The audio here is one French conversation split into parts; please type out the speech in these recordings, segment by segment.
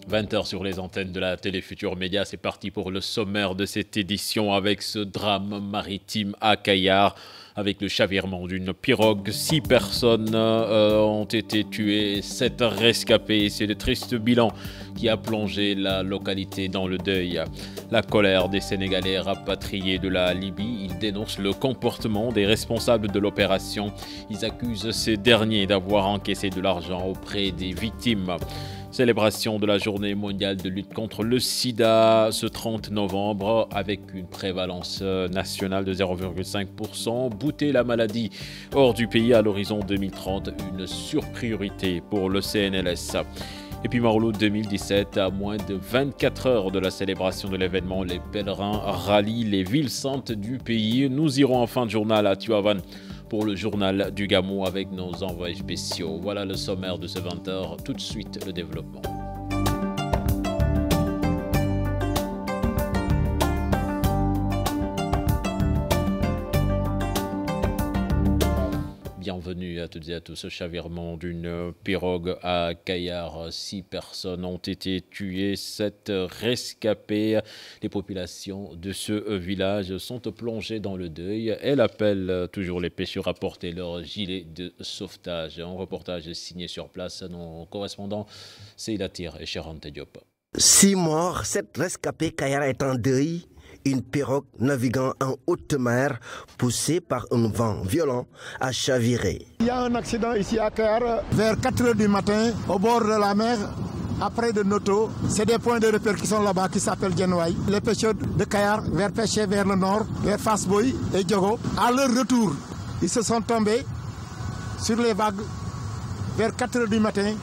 20h sur les antennes de la télé Futur Média, c'est parti pour le sommaire de cette édition avec ce drame maritime à Kayar, avec le chavirement d'une pirogue. 6 personnes ont été tuées, 7 rescapés. C'est le triste bilan qui a plongé la localité dans le deuil. La colère des Sénégalais rapatriés de la Libye, ils dénoncent le comportement des responsables de l'opération. Ils accusent ces derniers d'avoir encaissé de l'argent auprès des victimes. Célébration de la journée mondiale de lutte contre le sida ce 30 novembre avec une prévalence nationale de 0,5%. Bouter la maladie hors du pays à l'horizon 2030, une surpriorité pour le CNLS. Et puis Mauloud 2017, à moins de 24 heures de la célébration de l'événement, les pèlerins rallient les villes saintes du pays. Nous irons en fin de journal à Tivaouane pour le journal du Gamou avec nos envoyés spéciaux. Voilà le sommaire de ce 20h. Tout de suite, le développement. Bienvenue à toutes et à tous. Ce chavirement d'une pirogue à Kayar. 6 personnes ont été tuées, 7 rescapées. Les populations de ce village sont plongées dans le deuil. Elle appelle toujours les pêcheurs à porter leur gilet de sauvetage. Un reportage signé sur place. Nos correspondants, c'est Ilatir et Charante Diop. 6 morts, 7 rescapés. Kayar est en deuil. Une pirogue naviguant en haute mer, poussée par un vent violent, a chaviré. Il y a un accident ici à Kayar, vers 4 h du matin, au bord de la mer, après de Noto. C'est des points de repère qui sont là-bas, qui s'appellent Djenouaï. Les pêcheurs de Kayar vers pêcher vers le nord, vers Fasboy et Diogo. À leur retour, ils se sont tombés sur les vagues vers 4 h du matin.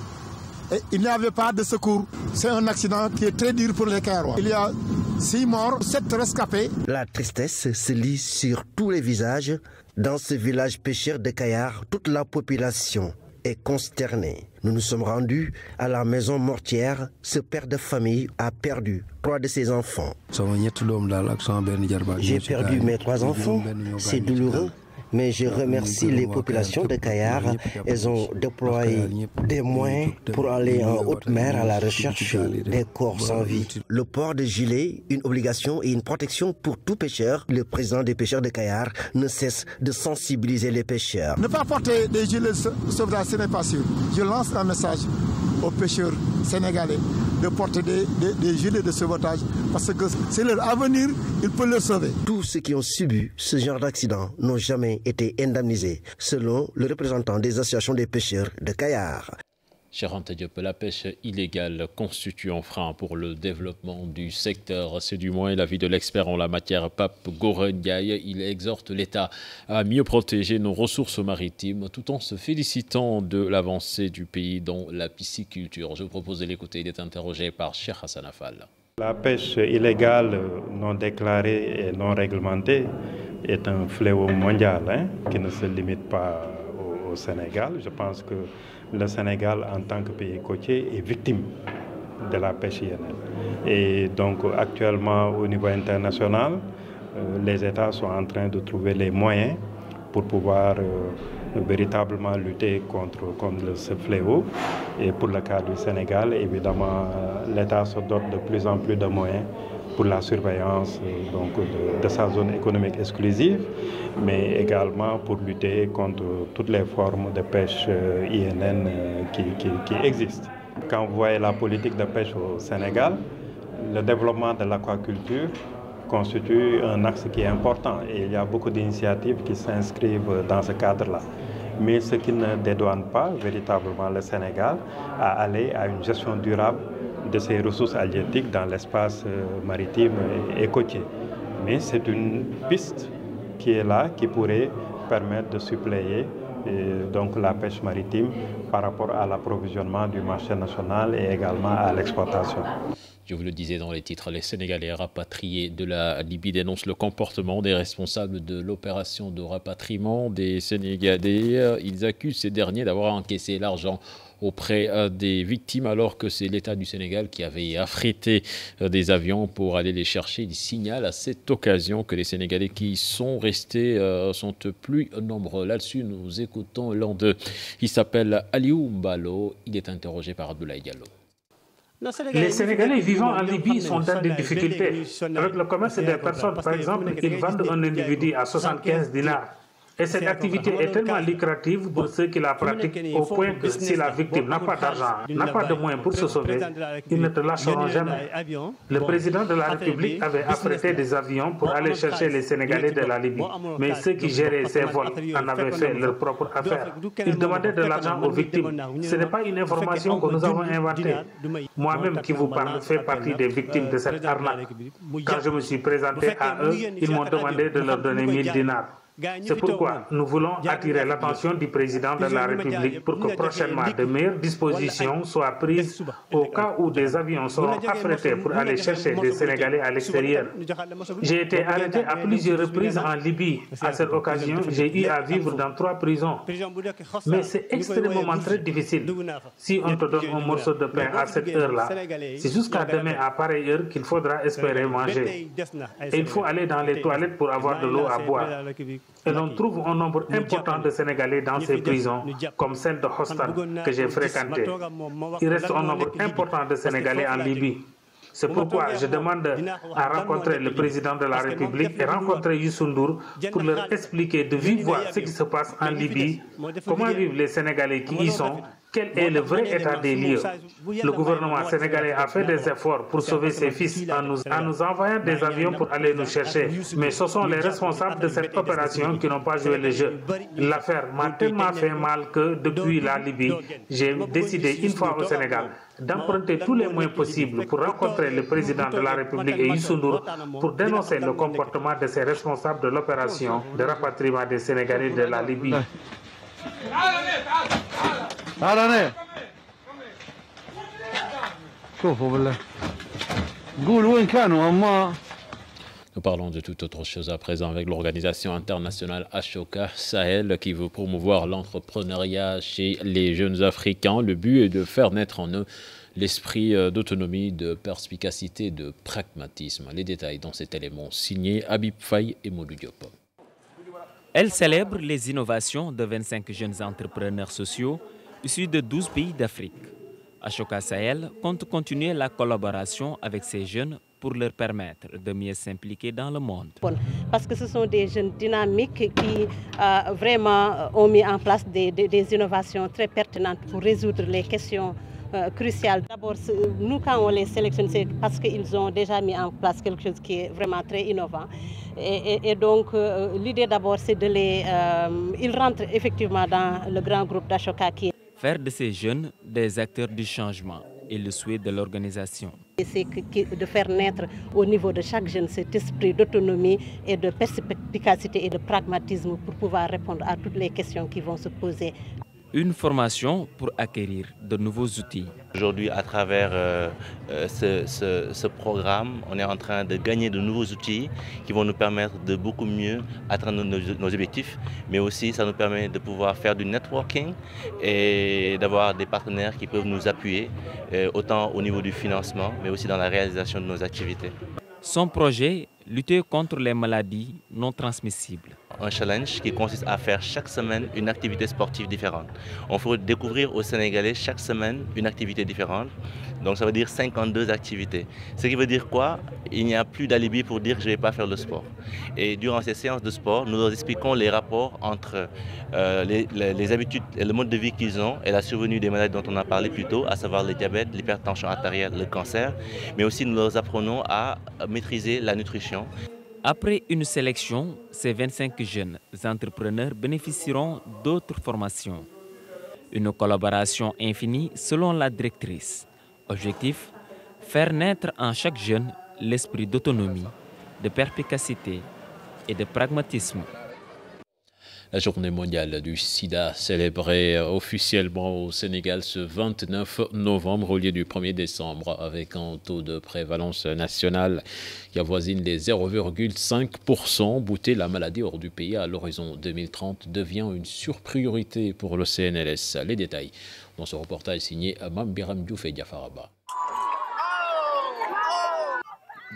Et il n'y avait pas de secours. C'est un accident qui est très dur pour les Kayarois. Il y a 6 morts, 7 rescapés. La tristesse se lit sur tous les visages. Dans ce village pêcheur de Kayar, toute la population est consternée. Nous nous sommes rendus à la maison mortière. Ce père de famille a perdu 3 de ses enfants. J'ai perdu mes 3 enfants. C'est douloureux. Mais je remercie les populations de Kayar. Elles ont déployé des moyens pour aller en haute mer à la recherche des corps sans vie. Le port de gilet, une obligation et une protection pour tout pêcheur. Le président des pêcheurs de Kayar ne cesse de sensibiliser les pêcheurs. Ne pas porter des gilets de sauvetage, ce n'est pas sûr. Je lance un message aux pêcheurs sénégalais de porter des gilets de sauvetage parce que c'est leur avenir, il peut le sauver. Tous ceux qui ont subi ce genre d'accident n'ont jamais été indemnisés, selon le représentant des associations des pêcheurs de Kayar. Charante Diop, la pêche illégale constitue un frein pour le développement du secteur. C'est du moins l'avis de l'expert en la matière, Pape Gorendiaï. Il exhorte l'État à mieux protéger nos ressources maritimes tout en se félicitant de l'avancée du pays dans la pisciculture. Je vous propose de l'écouter. Il est interrogé par Cheikh Hassan Affal. La pêche illégale, non déclarée et non réglementée est un fléau mondial qui ne se limite pas au Sénégal. Je pense que le Sénégal, en tant que pays côtier, est victime de la pêche INN. Et donc, actuellement, au niveau international, les États sont en train de trouver les moyens pour pouvoir véritablement lutter contre ce fléau. Et pour le cas du Sénégal, évidemment, l'État se dote de plus en plus de moyens pour la surveillance de sa zone économique exclusive, mais également pour lutter contre toutes les formes de pêche INN qui existent. Quand vous voyez la politique de pêche au Sénégal, le développement de l'aquaculture constitue un axe qui est important et il y a beaucoup d'initiatives qui s'inscrivent dans ce cadre-là. Mais ce qui ne dédouane pas véritablement le Sénégal à aller à une gestion durable de ses ressources halieutiques dans l'espace maritime et côtier. Mais c'est une piste qui est là, qui pourrait permettre de suppléer donc la pêche maritime par rapport à l'approvisionnement du marché national et également à l'exportation. Je vous le disais dans les titres, les Sénégalais rapatriés de la Libye dénoncent le comportement des responsables de l'opération de rapatriement des Sénégalais. Ils accusent ces derniers d'avoir encaissé l'argent auprès des victimes alors que c'est l'État du Sénégal qui avait affrété des avions pour aller les chercher. Il signale à cette occasion que les Sénégalais qui sont restés sont plus nombreux. Là-dessus, nous écoutons l'un d'eux. Il s'appelle Aliou Mbalo. Il est interrogé par Abdoulaye Diallo. Les Sénégalais vivant en Libye sont dans des difficultés. Avec le commerce des personnes, par exemple, ils vendent un individu à 75 dinars. Et cette activité est tellement lucrative pour ceux qui la pratiquent au point que si la victime n'a pas d'argent, n'a pas de moyens pour se sauver, ils ne te lâcheront jamais. Le président de la République avait affrété des avions pour aller chercher les Sénégalais de la Libye. Mais ceux qui géraient ces vols en avaient fait leur propre affaire. Ils demandaient de l'argent aux victimes. Ce n'est pas une information que nous avons inventée. Moi-même qui vous parle fais partie des victimes de cette arnaque. Quand je me suis présenté à eux, ils m'ont demandé de leur donner 1000 dinars. C'est pourquoi nous voulons attirer l'attention du président de la République pour que prochainement de meilleures dispositions soient prises au cas où des avions seront affrétés pour aller chercher des Sénégalais à l'extérieur. J'ai été arrêté à plusieurs reprises en Libye. À cette occasion, j'ai eu à vivre dans 3 prisons. Mais c'est extrêmement très difficile. Si on te donne un morceau de pain à cette heure-là, c'est jusqu'à demain à pareille heure qu'il faudra espérer manger. Et il faut aller dans les toilettes pour avoir de l'eau à boire. Et l'on trouve un nombre important de Sénégalais dans ces prisons, comme celle de Hostan que j'ai fréquentée. Il reste un nombre important de Sénégalais en Libye. C'est pourquoi je demande à rencontrer le président de la République et rencontrer Youssou Ndour pour leur expliquer de vive voix ce qui se passe en Libye, comment vivent les Sénégalais qui y sont, quel est le vrai état des lieux. Le gouvernement sénégalais a fait des efforts pour sauver ses fils en nous envoyant des avions pour aller nous chercher. Mais ce sont les responsables de cette opération qui n'ont pas joué le jeu. L'affaire m'a tellement fait mal que depuis la Libye, j'ai décidé une fois au Sénégal d'emprunter tous les moyens possibles pour rencontrer le président de la République et Youssou Ndour pour dénoncer le comportement de ces responsables de l'opération de rapatriement des Sénégalais de la Libye. Nous parlons de toute autre chose à présent avec l'organisation internationale Ashoka Sahel qui veut promouvoir l'entrepreneuriat chez les jeunes Africains. Le but est de faire naître en eux l'esprit d'autonomie, de perspicacité, de pragmatisme. Les détails dans cet élément signé Habib Faye et Modou Diop. Elle célèbre les innovations de 25 jeunes entrepreneurs sociaux issus de 12 pays d'Afrique. Ashoka Sahel compte continuer la collaboration avec ces jeunes pour leur permettre de mieux s'impliquer dans le monde. Parce que ce sont des jeunes dynamiques qui vraiment ont mis en place des innovations très pertinentes pour résoudre les questions cruciales. D'abord, nous quand on les sélectionne, c'est parce qu'ils ont déjà mis en place quelque chose qui est vraiment très innovant. Et donc, l'idée d'abord, c'est de les... ils rentrent effectivement dans le grand groupe d'Ashoka qui est... Faire de ces jeunes des acteurs du changement est le souhait de l'organisation. C'est de faire naître au niveau de chaque jeune cet esprit d'autonomie et de perspicacité et de pragmatisme pour pouvoir répondre à toutes les questions qui vont se poser. Une formation pour acquérir de nouveaux outils. Aujourd'hui, à travers ce programme, on est en train de gagner de nouveaux outils qui vont nous permettre de beaucoup mieux atteindre nos objectifs, mais aussi ça nous permet de pouvoir faire du networking et d'avoir des partenaires qui peuvent nous appuyer, autant au niveau du financement, mais aussi dans la réalisation de nos activités. Son projet, lutter contre les maladies non transmissibles. Un challenge qui consiste à faire chaque semaine une activité sportive différente. On fait découvrir aux Sénégalais chaque semaine une activité différente. Donc ça veut dire 52 activités. Ce qui veut dire quoi? Il n'y a plus d'alibi pour dire que je ne vais pas faire le sport. Et durant ces séances de sport, nous leur expliquons les rapports entre les habitudes et le mode de vie qu'ils ont et la survenue des maladies dont on a parlé plus tôt, à savoir le diabète, l'hypertension artérielle, le cancer. Mais aussi nous leur apprenons à maîtriser la nutrition. Après une sélection, ces 25 jeunes entrepreneurs bénéficieront d'autres formations. Une collaboration infinie selon la directrice. Objectif, faire naître en chaque jeune l'esprit d'autonomie, de perspicacité et de pragmatisme. La journée mondiale du sida célébrée officiellement au Sénégal ce 29 novembre au lieu du 1er décembre avec un taux de prévalence nationale qui avoisine les 0,5%. Bouter la maladie hors du pays à l'horizon 2030 devient une surpriorité pour le CNLS. Les détails dans ce reportage signé Mam Biram Diouf et Diafaraba.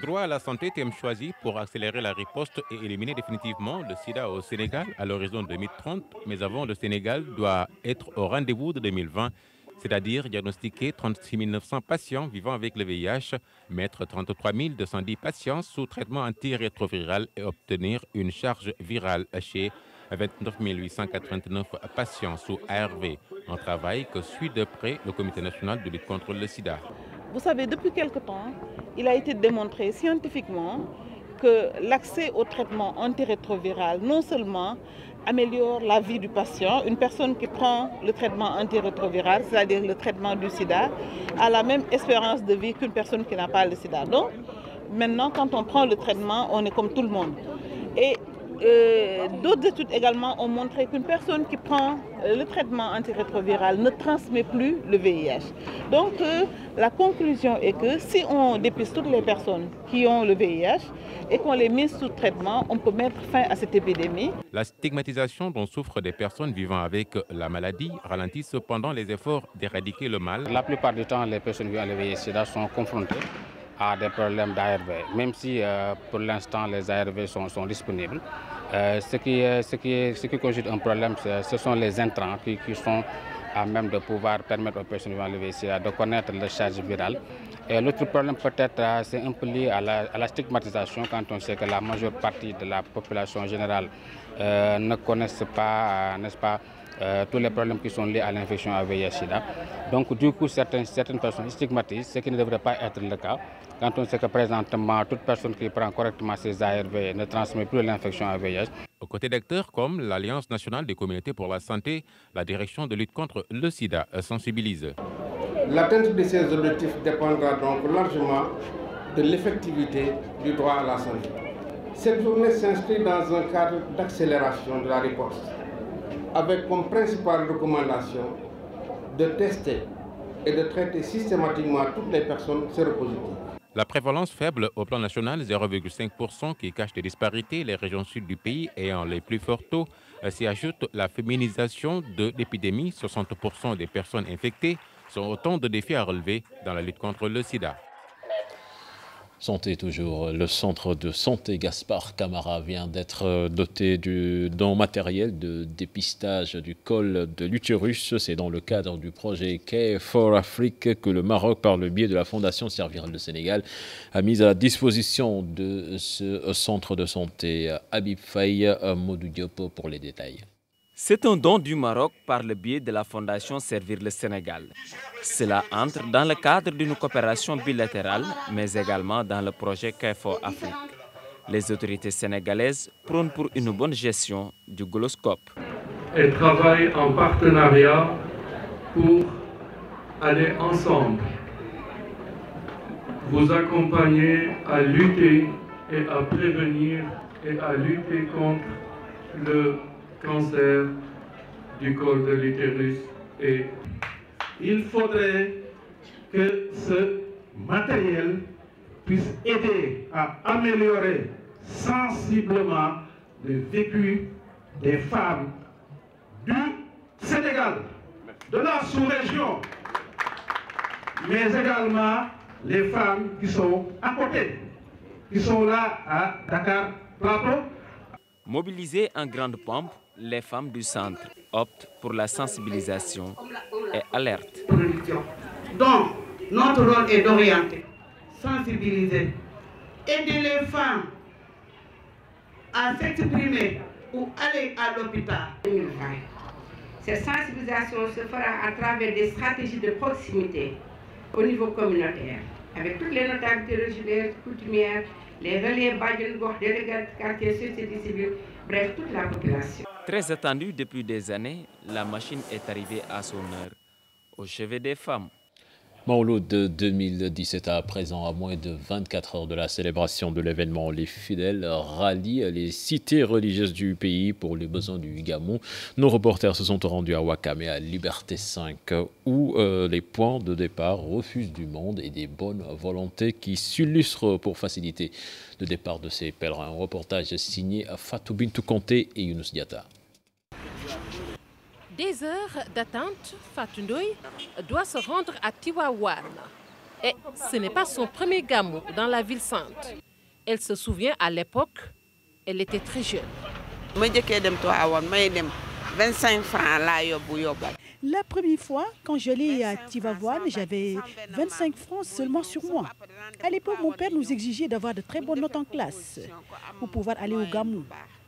Droit à la santé, thème choisi pour accélérer la riposte et éliminer définitivement le sida au Sénégal à l'horizon 2030. Mais avant, le Sénégal doit être au rendez-vous de 2020 c'est-à-dire diagnostiquer 36 900 patients vivant avec le VIH, mettre 33 210 patients sous traitement antirétroviral et obtenir une charge virale chez 29 889 patients sous ARV, un travail que suit de près le Comité national de lutte contre le sida. Vous savez, depuis quelque temps, il a été démontré scientifiquement que l'accès au traitement antirétroviral non seulement améliore la vie du patient, une personne qui prend le traitement antirétroviral, c'est-à-dire le traitement du sida, a la même espérance de vie qu'une personne qui n'a pas le sida. Donc, maintenant, quand on prend le traitement, on est comme tout le monde. Et d'autres études également ont montré qu'une personne qui prend le traitement antirétroviral ne transmet plus le VIH. Donc la conclusion est que si on dépiste toutes les personnes qui ont le VIH et qu'on les met sous traitement, on peut mettre fin à cette épidémie. La stigmatisation dont souffrent des personnes vivant avec la maladie ralentit cependant les efforts d'éradiquer le mal. La plupart du temps, les personnes vivant avec le VIH sont confrontées à des problèmes d'ARV, même si pour l'instant les ARV sont disponibles. Ce qui constitue un problème, ce sont les intrants qui sont à même de pouvoir permettre aux personnes vivant avec le VIH de connaître la charge virale. Et l'autre problème peut-être, c'est un peu lié à la stigmatisation quand on sait que la majeure partie de la population générale ne connaissent pas, n'est-ce pas, tous les problèmes qui sont liés à l'infection à VIH-Sida. Donc du coup, certaines personnes stigmatisent, ce qui ne devrait pas être le cas. Quand on sait que présentement, toute personne qui prend correctement ses ARV ne transmet plus l'infection à VIH. Aux côtés d'acteurs comme l'Alliance nationale des communautés pour la santé, la direction de lutte contre le sida sensibilise. L'atteinte de ces objectifs dépendra donc largement de l'effectivité du droit à la santé. Cette journée s'inscrit dans un cadre d'accélération de la riposte, avec comme principale recommandation de tester et de traiter systématiquement toutes les personnes séropositives. La prévalence faible au plan national, 0,5%, qui cache des disparités, les régions sud du pays ayant les plus forts taux, s'y ajoute la féminisation de l'épidémie. 60% des personnes infectées sont autant de défis à relever dans la lutte contre le sida. Santé toujours, le centre de santé Gaspard Camara vient d'être doté d'un matériel de dépistage du col de l'utérus. C'est dans le cadre du projet Care for Afrique que le Maroc, par le biais de la Fondation Servir le Sénégal, a mis à la disposition de ce centre de santé. Habib Faye, Modou Diop pour les détails. C'est un don du Maroc par le biais de la Fondation Servir le Sénégal. Cela entre dans le cadre d'une coopération bilatérale, mais également dans le projet Care for Afrique. Les autorités sénégalaises prônent pour une bonne gestion du Goloscope. Elles travaillent en partenariat pour aller ensemble, vous accompagner à lutter et à prévenir et à lutter contre le cancer du col de l'utérus. Et il faudrait que ce matériel puisse aider à améliorer sensiblement le vécu des femmes du Sénégal, de la sous-région, mais également les femmes qui sont à côté, qui sont là à Dakar Plateau. Mobilisées en grande pompe, les femmes du centre optent pour la sensibilisation et alertent. Donc, notre rôle est d'orienter, sensibiliser, aider les femmes à s'exprimer ou aller à l'hôpital. Cette sensibilisation se fera à travers des stratégies de proximité au niveau communautaire, avec toutes les notabilités religieuses, coutumières, les relais Badjengor, délégués de quartier, société civile, bref, toute la population. Très attendue depuis des années, la machine est arrivée à son heure, au chevet des femmes. Mawlud de 2017 à présent, à moins de 24 heures de la célébration de l'événement, les fidèles rallient les cités religieuses du pays pour les besoins du Gamou. Nos reporters se sont rendus à Ouakam et à Liberté 5 où les points de départ refusent du monde et des bonnes volontés qui s'illustrent pour faciliter le départ de ces pèlerins. Un reportage signé Fatou Bintou Conté et Younous Diatta. Des heures d'attente, Fatou Ndoye doit se rendre à Tivaouane. Et ce n'est pas son premier gamou dans la ville sainte. Elle se souvient à l'époque, elle était très jeune. La première fois, quand j'allais à Tivaouane, j'avais 25 francs seulement sur moi. À l'époque, mon père nous exigeait d'avoir de très bonnes notes en classe pour pouvoir aller au Gamou.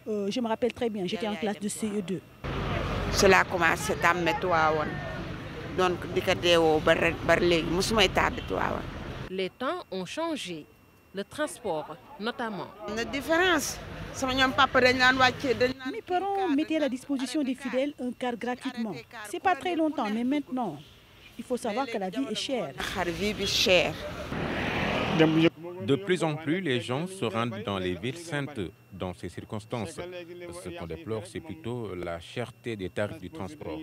Je me rappelle très bien, j'étais en classe de CE2. Cela commence à me donc, les temps ont changé, le transport notamment. La différence. Mes parents mettaient à la disposition des fidèles un car gratuitement. Ce n'est pas très longtemps, mais maintenant, il faut savoir que la vie est chère. De plus en plus, les gens se rendent dans les villes saintes dans ces circonstances. Ce qu'on déplore, c'est plutôt la cherté des tarifs du transport.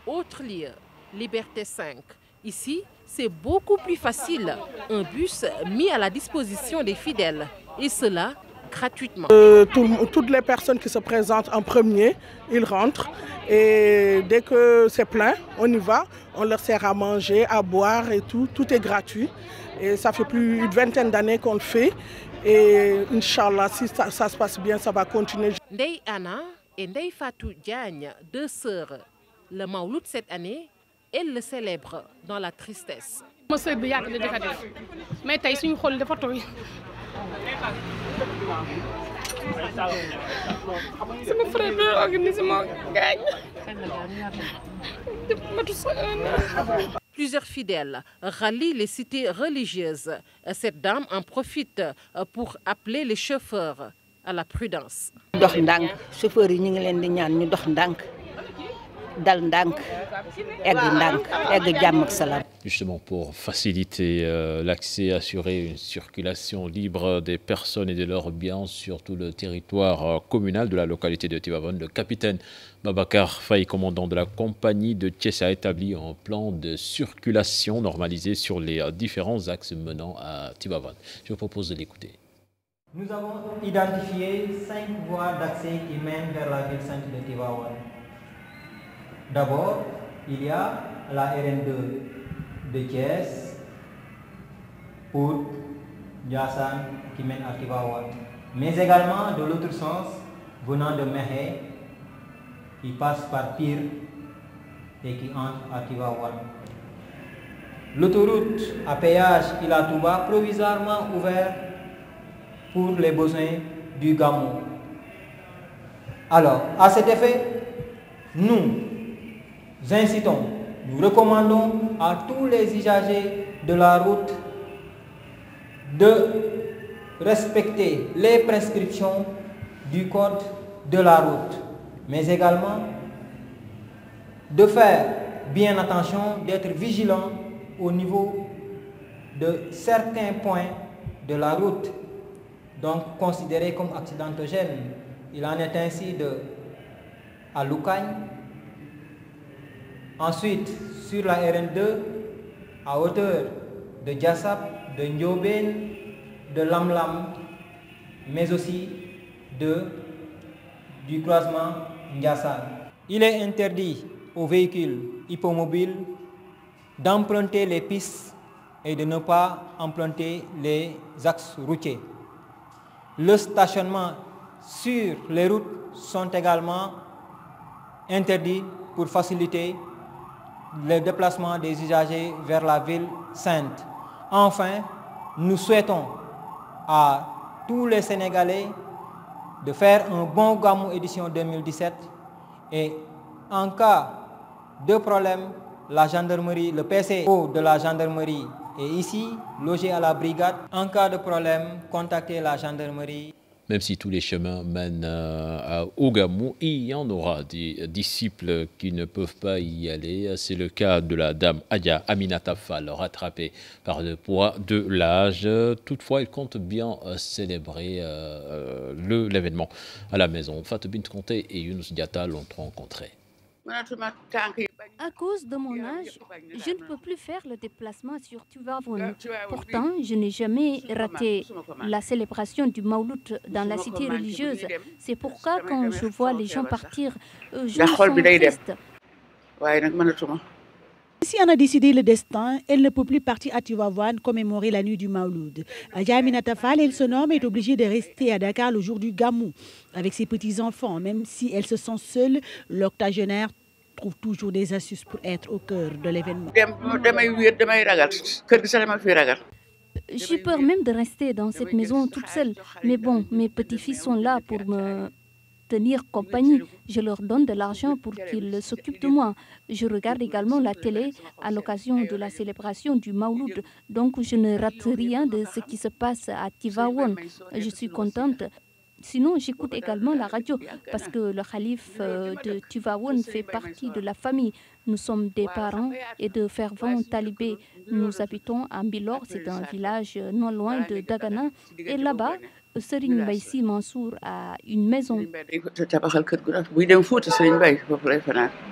Autre lieu, Liberté 5. Ici, c'est beaucoup plus facile. Un bus mis à la disposition des fidèles. Et cela gratuitement. Toutes les personnes qui se présentent en premier, ils rentrent. Et dès que c'est plein, on y va. On leur sert à manger, à boire et tout. Tout est gratuit. Et ça fait plus d'une vingtaine d'années qu'on le fait. Et Inch'Allah, si ça se passe bien, ça va continuer. Ndeye Anna et Ndeye Fatou Diagne, deux sœurs. Le Mawlud cette année, elles le célèbrent dans la tristesse. Plusieurs fidèles rallient les cités religieuses. Cette dame en profite pour appeler les chauffeurs à la prudence. Justement pour faciliter l'accès, assurer une circulation libre des personnes et de leurs biens sur tout le territoire communal de la localité de Tivaouane, le capitaine Babacar Faye, commandant de la compagnie de Thiès, a établi un plan de circulation normalisé sur les différents axes menant à Tivaouane. Je vous propose de l'écouter. Nous avons identifié 5 voies d'accès qui mènent vers la ville sainte de Tivaouane. D'abord, il y a la RN2 de Thiès pour Ndiassane qui mène à Tivaouane. Mais également de l'autre sens, venant de Méhé, qui passe par Pire et qui entre à Tivaouane. L'autoroute à péage Ila Touba, provisoirement ouverte pour les besoins du Gamou. Alors, à cet effet, nous incitons, nous recommandons à tous les usagers de la route de respecter les prescriptions du code de la route, mais également de faire bien attention, d'être vigilant au niveau de certains points de la route, donc considérés comme accidentogènes. Il en est ainsi à Loukagne. Ensuite, sur la RN2, à hauteur de Diassap, de Ndiobène, de Lamlam, mais aussi du croisement Ndiassane. Il est interdit aux véhicules hippomobiles d'emprunter les pistes et de ne pas emprunter les axes routiers. Le stationnement sur les routes sont également interdits pour faciliter le déplacement des usagers vers la ville sainte. Enfin, nous souhaitons à tous les Sénégalais de faire un bon Gamou édition 2017 et en cas de problème, la gendarmerie, le PCO de la gendarmerie est ici, logé à la brigade. En cas de problème, contactez la gendarmerie. Même si tous les chemins mènent au Gamou, il y en aura des disciples qui ne peuvent pas y aller. C'est le cas de la dame Aya Aminata Fall, rattrapée par le poids de l'âge. Toutefois, elle compte bien célébrer l'événement à la maison. Fatou Bint Conté et Younous Diatta l'ont rencontré. À cause de mon âge, je ne peux plus faire le déplacement sur Tivaouane. Pourtant, je n'ai jamais raté la célébration du Mawlud dans la cité religieuse. C'est pourquoi quand je vois les gens partir, je me sens triste. Si on a décidé le destin, elle ne peut plus partir à Tivaouane commémorer la nuit du Mawlud. Aya Aminata Fall, elle se nomme, est obligée de rester à Dakar le jour du Gamou avec ses petits-enfants. Même si elle se sent seule, l'octogénaire trouve toujours des astuces pour être au cœur de l'événement. J'ai peur même de rester dans cette maison toute seule. Mais bon, mes petits-fils sont là pour me tenir compagnie. Je leur donne de l'argent pour qu'ils s'occupent de moi. Je regarde également la télé à l'occasion de la célébration du Mawlud. Donc je ne rate rien de ce qui se passe à Tivaouane. Je suis contente. Sinon, j'écoute également la radio parce que le calife de Tivaouane fait partie de la famille. Nous sommes des parents et de fervents talibés. Nous habitons à Mbilor, c'est un village non loin de Dagana. Et là-bas, Serigne Mbaye Sy Mansour a une maison.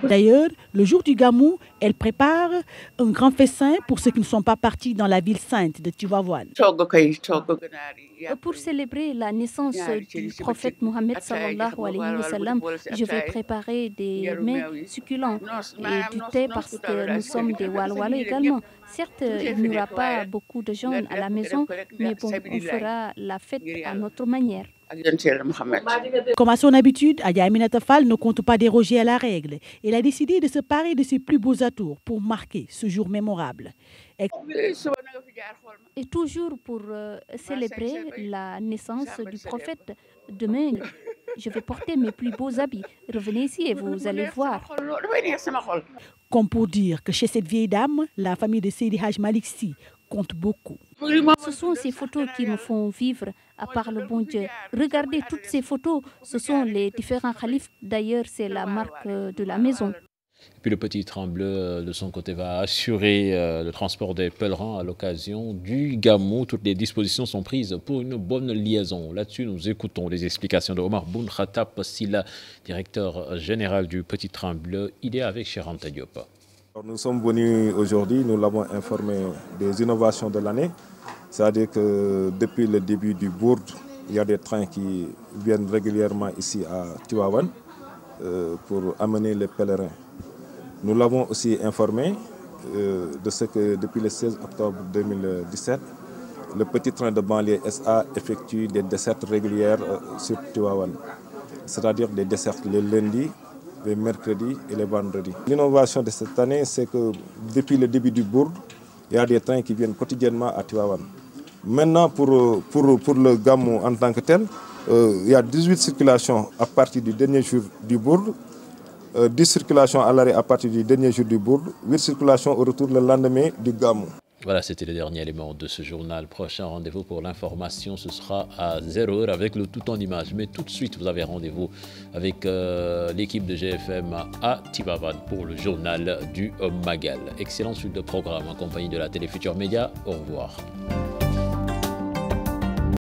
D'ailleurs, le jour du Gamou, elle prépare un grand festin pour ceux qui ne sont pas partis dans la ville sainte de Tivaouane. Pour célébrer la naissance du prophète Mohammed sallallahu alayhi wa sallam, je vais préparer des mets succulents et du thé parce que nous sommes des Walwalo également. Certes, il n'y aura pas beaucoup de gens à la maison, mais bon, on fera la fête à notre manière. Comme à son habitude, Adja Aminata Fall ne compte pas déroger à la règle. Elle a décidé de se parer de ses plus beaux atours pour marquer ce jour mémorable. Et toujours pour célébrer la naissance du prophète, demain, je vais porter mes plus beaux habits. Revenez ici et vous allez voir. Comme pour dire que chez cette vieille dame, la famille de Seydi Hadj Malick Sy compte beaucoup. Ce sont ces photos qui me font vivre, à part le bon Dieu. Regardez toutes ces photos, ce sont les différents khalifes. D'ailleurs, c'est la marque de la maison. Et puis le Petit Trembleux, de son côté, va assurer le transport des pèlerins à l'occasion du Gamou. Toutes les dispositions sont prises pour une bonne liaison. Là-dessus, nous écoutons les explications de Omar Boun Khattab Silla, directeur général du Petit Trembleux. Il est avec Cheikh Anta Diop. Nous sommes venus aujourd'hui, nous l'avons informé des innovations de l'année. C'est-à-dire que depuis le début du Bourd, il y a des trains qui viennent régulièrement ici à Tivaouane pour amener les pèlerins. Nous l'avons aussi informé de ce que depuis le 16 octobre 2017, le petit train de banlieue SA effectue des dessertes régulières sur Tivaouane, c'est-à-dire des dessertes les lundis, les mercredis et les vendredis. L'innovation de cette année, c'est que depuis le début du Bourd, il y a des trains qui viennent quotidiennement à Tivaouane. Maintenant, pour le Gamou en tant que tel, il y a 18 circulations à partir du dernier jour du Bourd, 10 circulations à l'arrêt à partir du dernier jour du Bourd, 8 circulations au retour le lendemain du Gamou. Voilà, c'était le dernier élément de ce journal. Prochain rendez-vous pour l'information, ce sera à 0h avec le tout en image. Mais tout de suite, vous avez rendez-vous avec l'équipe de GFM à Tivaouane pour le journal du Magal. Excellente suite de programme en compagnie de la Télé Futurs Médias. Au revoir.